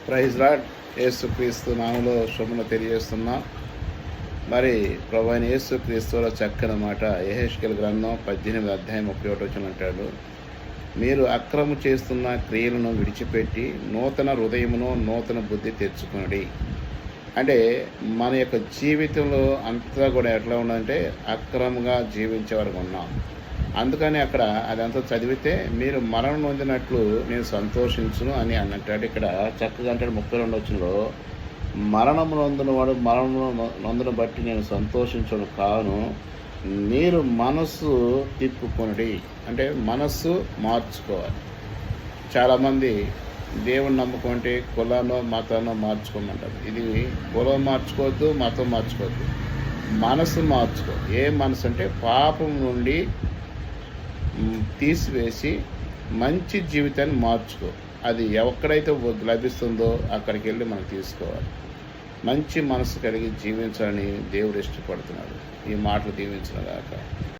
Praise lord. యేసుక్రీస్తు నామములో శుభములు తెలియజేస్తున్నా. మరి ప్రభువైన యేసుక్రీస్తులో చక్కని మాట యెహెజ్కేలు గ్రంథం 18 అధ్యాయం 31 అంటాడు, మీరు అక్రము చేస్తున్న క్రియలను విడిచిపెట్టి నూతన హృదయమును నూతన బుద్ధి తెచ్చుకొనుడి. అంటే మన యొక్క జీవితంలో అంతా కూడా ఎట్లా ఉన్నదంటే అక్రమంగా జీవించే వరకు ఉన్నాం. అందుకని అక్కడ అదంతా చదివితే మీరు మరణం నొందినట్లు నేను సంతోషించును అని అన్నట్టు. ఇక్కడ చక్కగా అంటాడు 32 వచనంలో, మరణము నొందినవాడు మరణము నొందును బట్టి నేను సంతోషించను కాను, మీరు మనస్సు తిప్పుకొనుడి. అంటే మనస్సు మార్చుకోవాలి. చాలామంది దేవుని నమ్మకం అంటే కులానో మతానో మార్చుకోమంటారు. ఇది కులం మార్చుకోవద్దు, మతం మార్చుకోవద్దు, మనసు మార్చుకో. ఏ మనసు అంటే పాపం నుండి తీసివేసి మంచి జీవితాన్ని మార్చుకో. అది ఎక్కడైతే లభిస్తుందో అక్కడికి వెళ్ళి మనం తీసుకోవాలి. మంచి మనసు కలిగి జీవించాలని దేవుడు ఇష్టపడుతున్నాడు. ఈ మాటలు దీవించిన గాక.